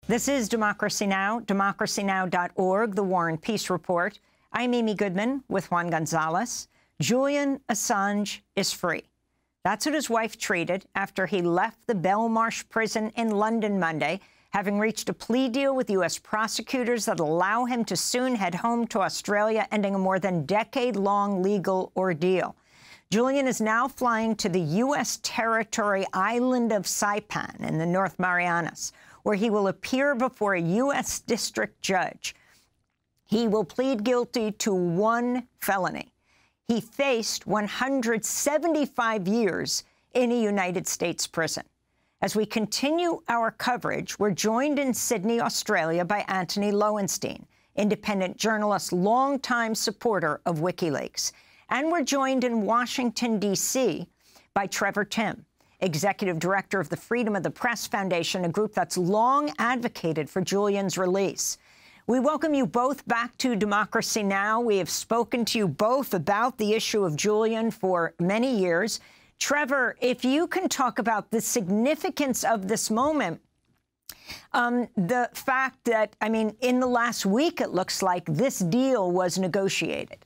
This is Democracy Now!, democracynow.org, The War and Peace Report. I'm Amy Goodman with Juan Gonzalez. Julian Assange is free. That's what his wife tweeted after he left the Belmarsh prison in London Monday, having reached a plea deal with U.S. prosecutors that allow him to soon head home to Australia, ending a more than decade-long legal ordeal. Julian is now flying to the U.S. territory island of Saipan in the North Marianas, where he will appear before a U.S. district judge. He will plead guilty to one felony. He faced 175 years in a United States prison. As we continue our coverage, we're joined in Sydney, Australia, by Anthony Lowenstein, independent journalist, longtime supporter of WikiLeaks. And we're joined in Washington, D.C., by Trevor Timm, executive director of the Freedom of the Press Foundation, a group that's long advocated for Julian's release. We welcome you both back to Democracy Now! We have spoken to you both about the issue of Julian for many years. Trevor, if you can talk about the significance of this moment, the fact that, I mean, in the last week, it looks like this deal was negotiated.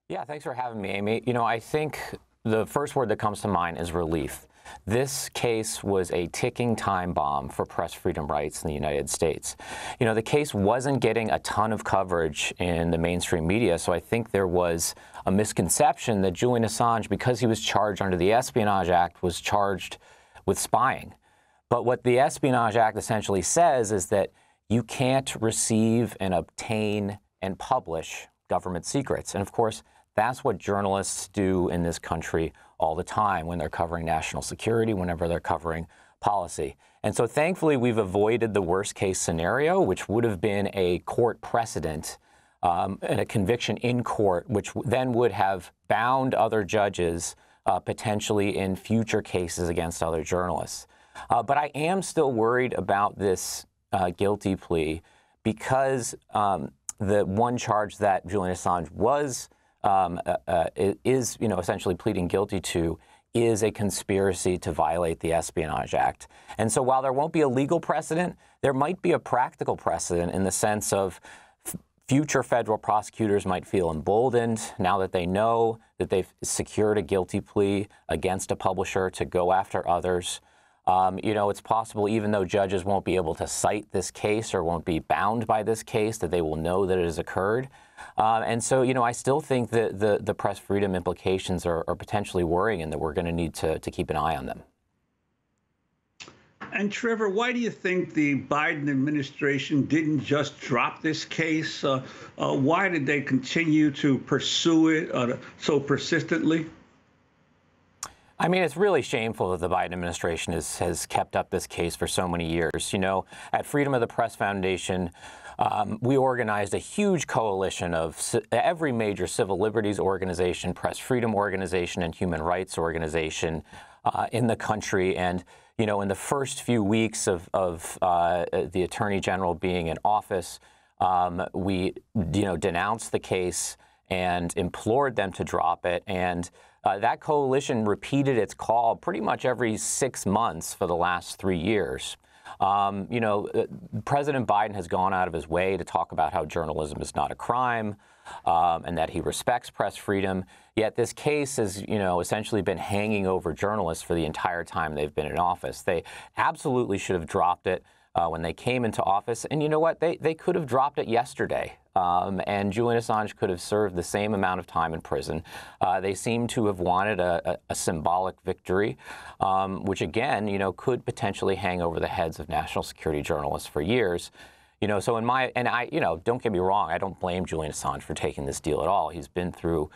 Yeah, thanks for having me, Amy. You know, I think the first word that comes to mind is relief. This case was a ticking time bomb for press freedom rights in the United States. You know, the case wasn't getting a ton of coverage in the mainstream media, so I think there was a misconception that Julian Assange, because he was charged under the Espionage Act, was charged with spying. But what the Espionage Act essentially says is that you can't receive and obtain and publish government secrets. And of course, that's what journalists do in this country all the time when they're covering national security, whenever they're covering policy. And so thankfully, we've avoided the worst case scenario, which would have been a court precedent and a conviction in court, which then would have bound other judges potentially in future cases against other journalists. But I am still worried about this guilty plea because the one charge that Julian Assange is essentially pleading guilty to is a conspiracy to violate the Espionage Act. And so while there won't be a legal precedent, there might be a practical precedent in the sense of future federal prosecutors might feel emboldened now that they know that they've secured a guilty plea against a publisher to go after others. You know, it's possible, even though judges won't be able to cite this case or won't be bound by this case, that they will know that it has occurred. And so, you know, I still think that the press freedom implications are potentially worrying and that we're going to need to keep an eye on them. And Trevor, why do you think the Biden administration didn't just drop this case? Why did they continue to pursue it so persistently? I mean, it's really shameful that the Biden administration has kept up this case for so many years. You know, at Freedom of the Press Foundation, we organized a huge coalition of every major civil liberties organization, press freedom organization, and human rights organization in the country. And, you know, in the first few weeks of the Attorney General being in office, we, denounced the case and implored them to drop it. And that coalition repeated its call pretty much every 6 months for the last 3 years. President Biden has gone out of his way to talk about how journalism is not a crime and that he respects press freedom. Yet this case has, essentially been hanging over journalists for the entire time they've been in office. They absolutely should have dropped it when they came into office. And you know what? They could have dropped it yesterday. And Julian Assange could have served the same amount of time in prison. They seem to have wanted a symbolic victory, which again, could potentially hang over the heads of national security journalists for years. So don't get me wrong, I don't blame Julian Assange for taking this deal at all. He's been through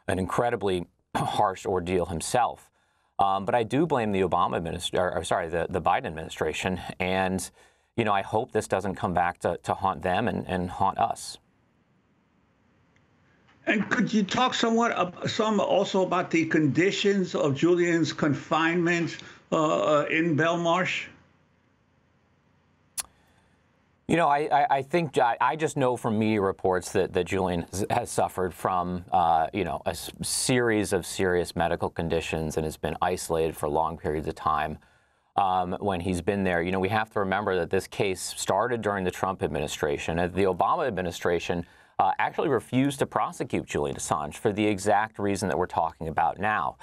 an incredibly harsh ordeal himself. But I do blame the the Biden administration. And, I hope this doesn't come back to haunt them and haunt us. And could you talk some also about the conditions of Julian's confinement in Belmarsh? I think I just know from media reports that Julian has suffered from, a series of serious medical conditions and has been isolated for long periods of time. when he's been there. You know, we have to remember that this case started during the Trump administration. The Obama administration actually refused to prosecute Julian Assange for the exact reason that we're talking about now.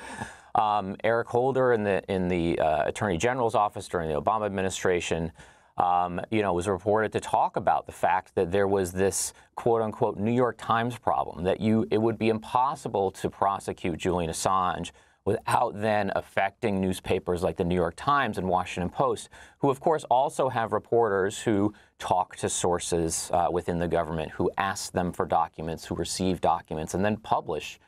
Eric Holder in the Attorney General's office during the Obama administration, you know, was reported to talk about the fact that there was this quote-unquote New York Times problem, that it would be impossible to prosecute Julian Assange without then affecting newspapers like the New York Times and Washington Post, who of course also have reporters who talk to sources within the government, who ask them for documents, who receive documents, and then publish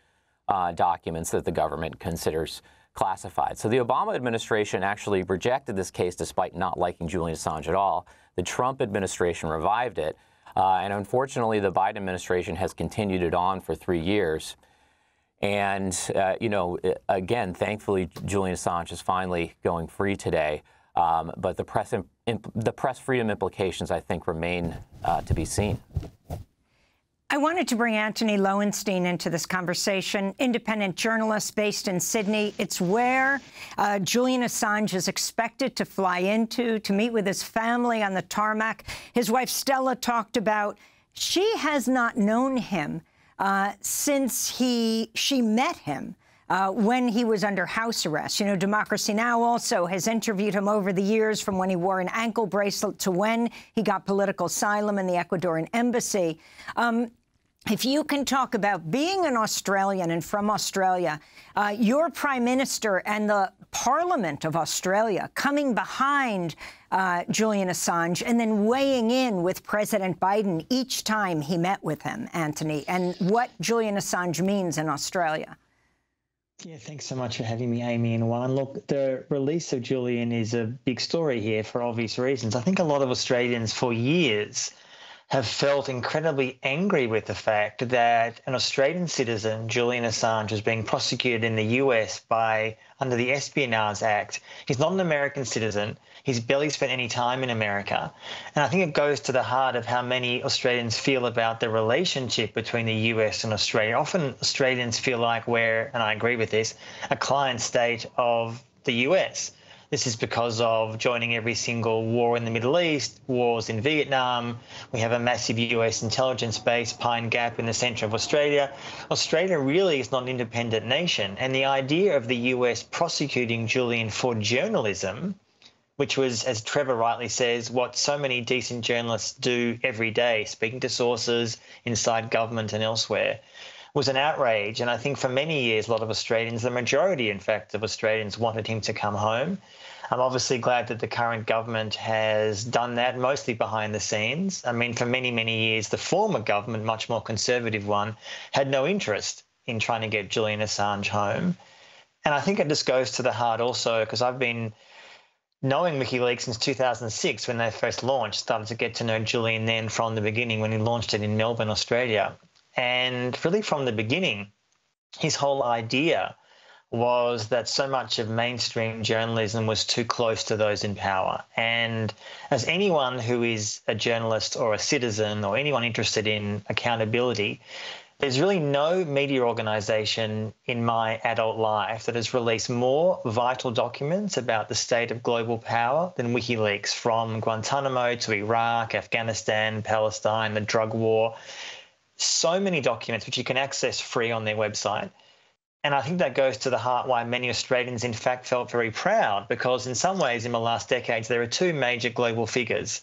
documents that the government considers classified. So the Obama administration actually rejected this case despite not liking Julian Assange at all. The Trump administration revived it. And unfortunately, the Biden administration has continued it on for 3 years. And, you know, again, thankfully, Julian Assange is finally going free today. But the press freedom implications, I think, remain to be seen. I wanted to bring Anthony Lowenstein into this conversation, independent journalist based in Sydney. It's where Julian Assange is expected to fly into to meet with his family on the tarmac. His wife, Stella, talked about she has not known him since she met him when he was under house arrest. You know, Democracy Now! Also has interviewed him over the years, from when he wore an ankle bracelet to when he got political asylum in the Ecuadorian embassy. If you can talk about being an Australian and from Australia, your Prime Minister and the Parliament of Australia coming behind Julian Assange and then weighing in with President Biden each time he met with him, Anthony, and what Julian Assange means in Australia. Yeah, thanks so much for having me, Amy and Juan. Look, the release of Julian is a big story here for obvious reasons. I think a lot of Australians for years have felt incredibly angry with the fact that an Australian citizen, Julian Assange, is being prosecuted in the US under the Espionage Act. He's not an American citizen. He's barely spent any time in America. And I think it goes to the heart of how many Australians feel about the relationship between the US and Australia. Often Australians feel like we're, and I agree with this, a client state of the US. This is because of joining every single war in the Middle East, wars in Vietnam. We have a massive US intelligence base, Pine Gap, in the centre of Australia. Australia really is not an independent nation. And the idea of the US prosecuting Julian for journalism, which was, as Trevor rightly says, what so many decent journalists do every day, speaking to sources inside government and elsewhere, was an outrage. And I think for many years, a lot of Australians, the majority, in fact, of Australians wanted him to come home. I'm obviously glad that the current government has done that, mostly behind the scenes. I mean, for many, many years, the former government, much more conservative one, had no interest in trying to get Julian Assange home. And I think it just goes to the heart also, because I've been knowing WikiLeaks since 2006 when they first launched, started to get to know Julian then from the beginning when he launched it in Melbourne, Australia. And really from the beginning, his whole idea was that so much of mainstream journalism was too close to those in power. And as anyone who is a journalist or a citizen or anyone interested in accountability, there's really no media organisation in my adult life that has released more vital documents about the state of global power than WikiLeaks, from Guantanamo to Iraq, Afghanistan, Palestine, the drug war. So many documents which you can access free on their website. And I think that goes to the heart why many Australians, in fact, felt very proud, because in some ways in the last decades, there are two major global figures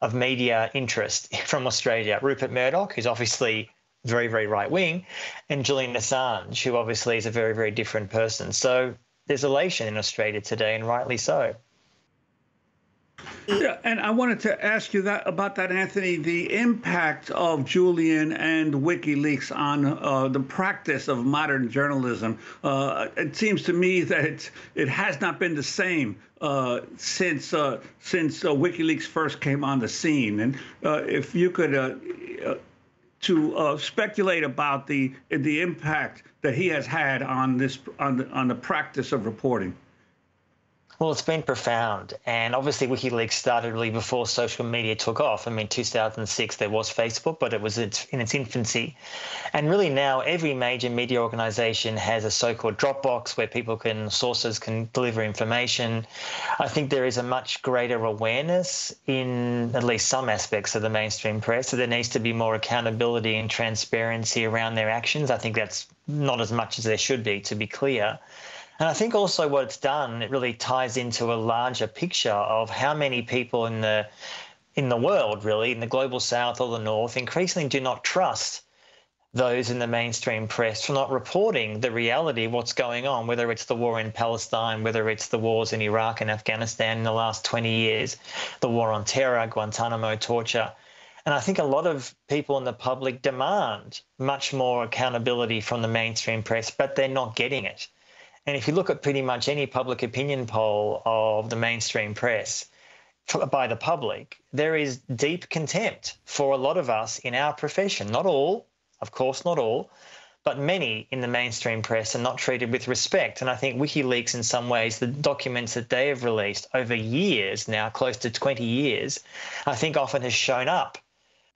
of media interest from Australia: Rupert Murdoch, who's obviously very, very right-wing, and Julian Assange, who obviously is a very, very different person. So there's elation in Australia today, and rightly so. Yeah, and I wanted to ask you about that, Anthony, the impact of Julian and WikiLeaks on the practice of modern journalism. It seems to me that it has not been the same since WikiLeaks first came on the scene. And if you could speculate about the impact that he has had on the practice of reporting. Well, it's been profound. And obviously, WikiLeaks started really before social media took off. I mean, 2006, there was Facebook, but it was in its infancy. And really now, every major media organization has a so-called Dropbox where sources can deliver information. I think there is a much greater awareness in at least some aspects of the mainstream press. So there needs to be more accountability and transparency around their actions. I think that's not as much as there should be, to be clear. And I think also what it's done, it really ties into a larger picture of how many people in the world, really, in the global south or the north, increasingly do not trust those in the mainstream press for not reporting the reality of what's going on, whether it's the war in Palestine, whether it's the wars in Iraq and Afghanistan in the last 20 years, the war on terror, Guantanamo, torture. And I think a lot of people in the public demand much more accountability from the mainstream press, but they're not getting it. And if you look at pretty much any public opinion poll of the mainstream press by the public, there is deep contempt for a lot of us in our profession. Not all, of course, not all, but many in the mainstream press are not treated with respect. And I think WikiLeaks, in some ways, the documents that they have released over years now, close to 20 years, I think often has shown up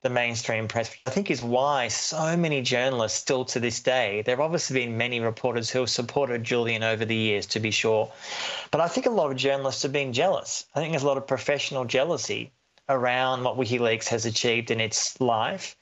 the mainstream press, which I think is why so many journalists still to this day, there have obviously been many reporters who have supported Julian over the years, to be sure, but I think a lot of journalists have been jealous. I think there's a lot of professional jealousy around what WikiLeaks has achieved in its life.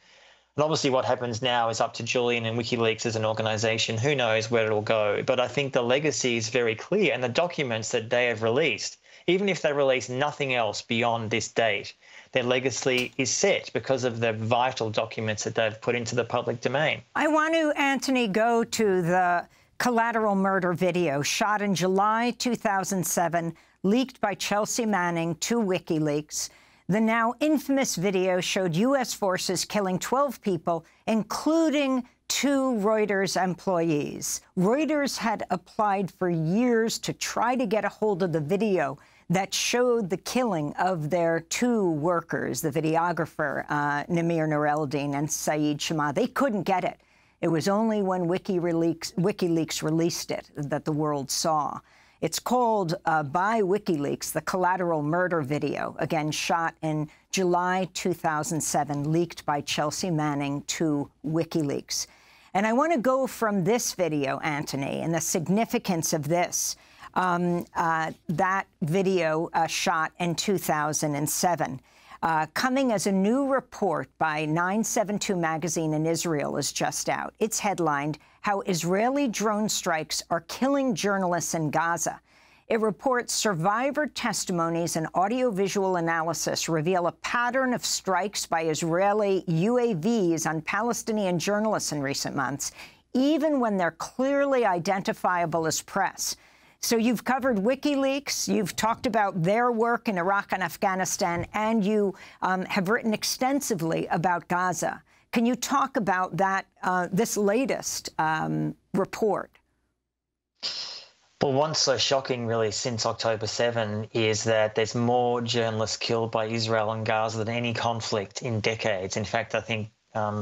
And obviously what happens now is up to Julian and WikiLeaks as an organisation. Who knows where it'll go? But I think the legacy is very clear, and the documents that they have released, even if they release nothing else beyond this date, their legacy is set because of the vital documents that they've put into the public domain. I want to, Anthony, go to the collateral murder video shot in July 2007, leaked by Chelsea Manning to WikiLeaks. The now infamous video showed U.S. forces killing 12 people, including 2 Reuters employees. Reuters had applied for years to try to get a hold of the video that showed the killing of their 2 workers, the videographer Namir Noreldin and Saeed Shama. They couldn't get it. It was only when WikiLeaks released it that the world saw. It's called, by WikiLeaks, the collateral murder video, again, shot in July 2007, leaked by Chelsea Manning to WikiLeaks. And I want to go from this video, Anthony, and the significance of this, that video shot in 2007. Coming as a new report by 972 magazine in Israel is just out. It's headlined, How Israeli Drone Strikes Are Killing Journalists in Gaza. It reports survivor testimonies and audiovisual analysis reveal a pattern of strikes by Israeli UAVs on Palestinian journalists in recent months, even when they're clearly identifiable as press. So you've covered WikiLeaks, you've talked about their work in Iraq and Afghanistan, and you have written extensively about Gaza. Can you talk about that, this latest report? Well, what's so shocking, really, since October 7 is that there's more journalists killed by Israel and Gaza than any conflict in decades. In fact, I think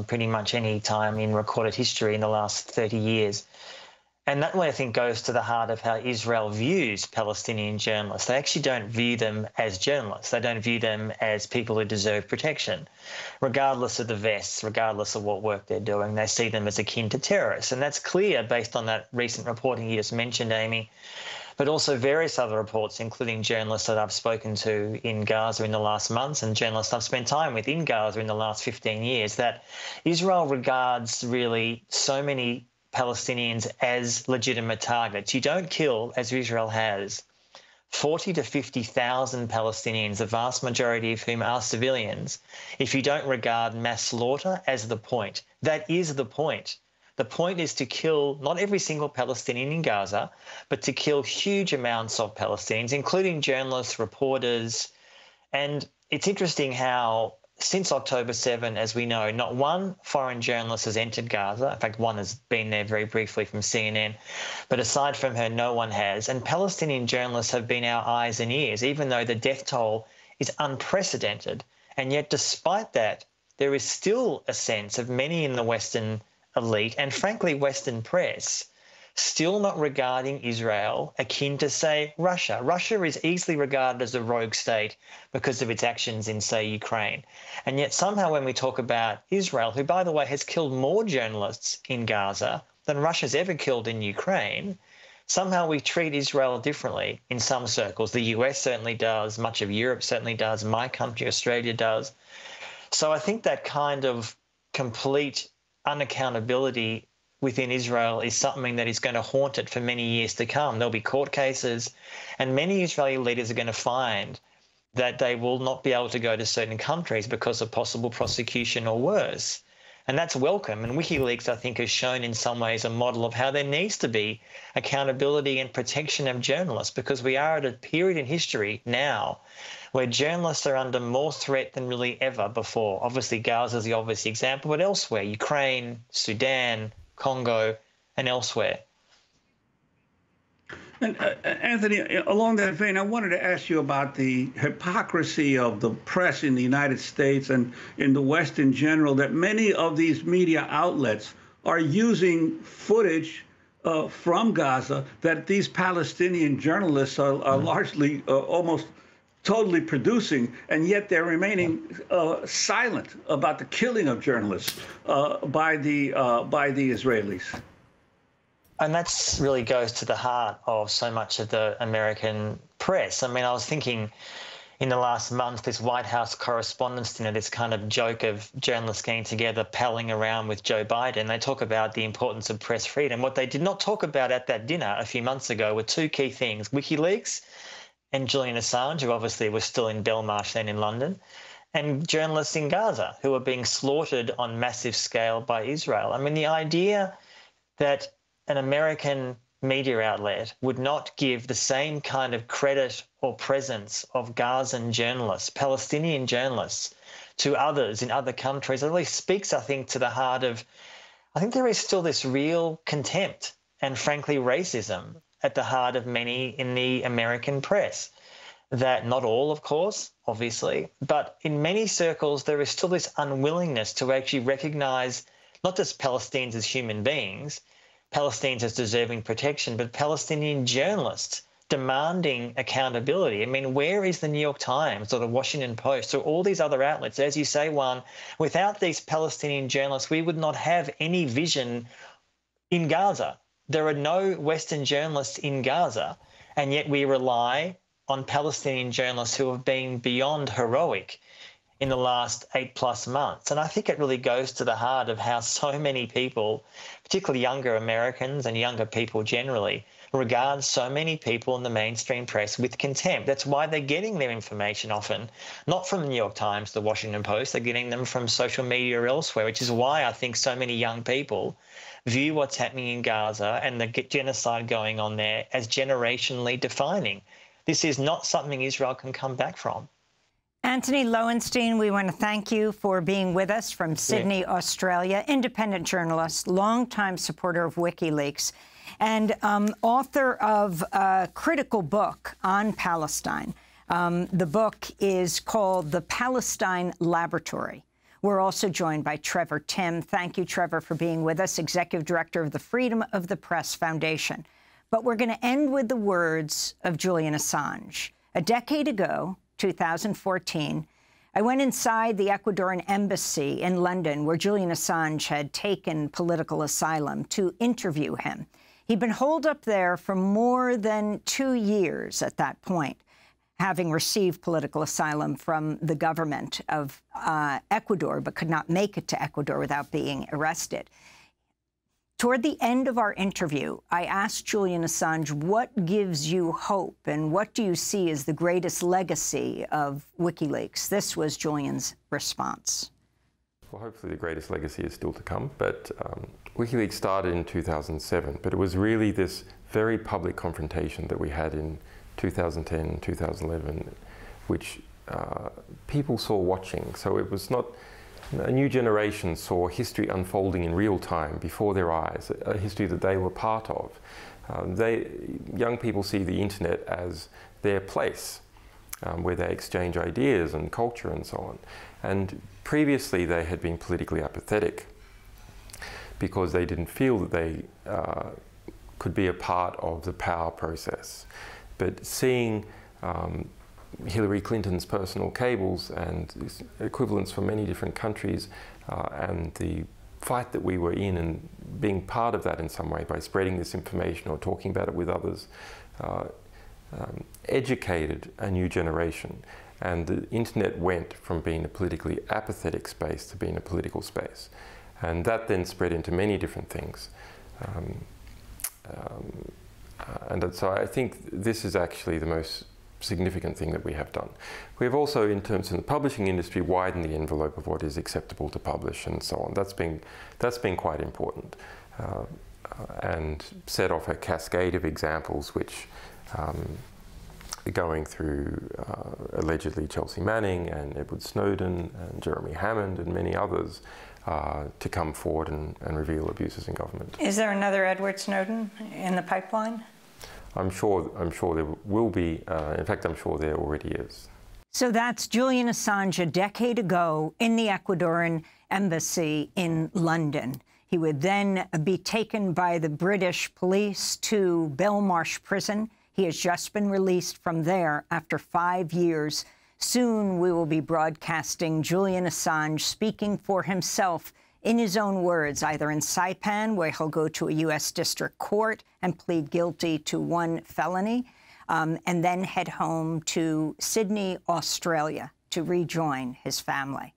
pretty much any time in recorded history in the last 30 years. And that way, I think, goes to the heart of how Israel views Palestinian journalists. They actually don't view them as journalists. They don't view them as people who deserve protection, regardless of the vests, regardless of what work they're doing. They see them as akin to terrorists. And that's clear based on that recent reporting you just mentioned, Amy, but also various other reports, including journalists that I've spoken to in Gaza in the last months and journalists I've spent time with in Gaza in the last 15 years, that Israel regards really so many Palestinians as legitimate targets. You don't kill, as Israel has, 40 to 50,000 Palestinians, the vast majority of whom are civilians, if you don't regard mass slaughter as the point. That is the point. The point is to kill not every single Palestinian in Gaza, but to kill huge amounts of Palestinians, including journalists, reporters. And it's interesting how since October 7, as we know, not one foreign journalist has entered Gaza. In fact, one has been there very briefly from CNN. But aside from her, no one has. And Palestinian journalists have been our eyes and ears, even though the death toll is unprecedented. And yet, despite that, there is still a sense of many in the Western elite and, frankly, Western press still not regarding Israel akin to, say, Russia. Russia is easily regarded as a rogue state because of its actions in, say, Ukraine. And yet somehow when we talk about Israel, who, by the way, has killed more journalists in Gaza than Russia's ever killed in Ukraine, somehow we treat Israel differently in some circles. The US certainly does, much of Europe certainly does, my country, Australia, does. So I think that kind of complete unaccountability within Israel is something that is going to haunt it for many years to come. There'll be court cases, and many Israeli leaders are going to find that they will not be able to go to certain countries because of possible prosecution or worse. And that's welcome. And WikiLeaks, I think, has shown in some ways a model of how there needs to be accountability and protection of journalists, because we are at a period in history now where journalists are under more threat than really ever before. Obviously, Gaza is the obvious example, but elsewhere, Ukraine, Sudan, Congo, and elsewhere. And Anthony, along that vein, I wanted to ask you about the hypocrisy of the press in the United States and in the West in general, that many of these media outlets are using footage from Gaza that these Palestinian journalists are largely almost totally producing, and yet they're remaining silent about the killing of journalists by the Israelis. And that really goes to the heart of so much of the American press. I mean, I was thinking in the last month, this White House Correspondents' Dinner, this kind of joke of journalists getting together, palling around with Joe Biden. They talk about the importance of press freedom. What they did not talk about at that dinner a few months ago were two key things: WikiLeaks and Julian Assange, who obviously was still in Belmarsh then in London, and journalists in Gaza who are being slaughtered on massive scale by Israel. I mean, the idea that an American media outlet would not give the same kind of credit or presence of Gazan journalists, Palestinian journalists, to others in other countries, it really speaks, I think, to the heart of, I think there is still this real contempt and, frankly, racism at the heart of many in the American press. That not all, of course, obviously, but in many circles there is still this unwillingness to actually recognise not just Palestinians as human beings, Palestinians as deserving protection, but Palestinian journalists demanding accountability. I mean, where is the New York Times or the Washington Post or all these other outlets? As you say, Juan, without these Palestinian journalists, we would not have any vision in Gaza. There are no Western journalists in Gaza, and yet we rely on Palestinian journalists who have been beyond heroic in the last 8+ months. And I think it really goes to the heart of how so many people, particularly younger Americans and younger people generally, regard so many people in the mainstream press with contempt. That's why they're getting their information often, not from the New York Times, the Washington Post, they're getting them from social media or elsewhere, which is why I think so many young people view what's happening in Gaza and the genocide going on there as generationally defining. This is not something Israel can come back from. Anthony Lowenstein, we want to thank you for being with us from Sydney, Australia, independent journalist, longtime supporter of WikiLeaks, and author of a critical book on Palestine. The book is called The Palestine Laboratory. We're also joined by Trevor Timm. Thank you, Trevor, for being with us, Executive Director of the Freedom of the Press Foundation. But we're going to end with the words of Julian Assange. A decade ago, 2014, I went inside the Ecuadorian embassy in London, where Julian Assange had taken political asylum, to interview him. He'd been holed up there for more than 2 years at that point, having received political asylum from the government of Ecuador, but could not make it to Ecuador without being arrested. Toward the end of our interview, I asked Julian Assange, what gives you hope and what do you see as the greatest legacy of WikiLeaks? This was Julian's response. Well, hopefully the greatest legacy is still to come, but WikiLeaks started in 2007, but it was really this very public confrontation that we had in 2010 and 2011, which people saw watching. So it was not... A new generation saw history unfolding in real time before their eyes, a history that they were part of. Young people see the internet as their place, where they exchange ideas and culture and so on. And previously they had been politically apathetic because they didn't feel that they could be a part of the power process. But seeing Hillary Clinton's personal cables and equivalents from many different countries and the fight that we were in, and being part of that in some way by spreading this information or talking about it with others, educated a new generation. And the internet went from being a politically apathetic space to being a political space. And that then spread into many different things. And so I think this is actually the most significant thing that we have done. We have also, in terms of the publishing industry, widened the envelope of what is acceptable to publish and so on. That's been quite important, and set off a cascade of examples which, going through allegedly Chelsea Manning and Edward Snowden and Jeremy Hammond and many others, to come forward and reveal abuses in government. Is there another Edward Snowden in the pipeline? I'm sure there will be. In fact, I'm sure there already is. So that's Julian Assange a decade ago in the Ecuadorian embassy in London. He would then be taken by the British police to Belmarsh prison. He has just been released from there after 5 years. Soon we will be broadcasting Julian Assange speaking for himself in his own words, either in Saipan, where he'll go to a U.S. district court and plead guilty to 1 felony, and then head home to Sydney, Australia, to rejoin his family.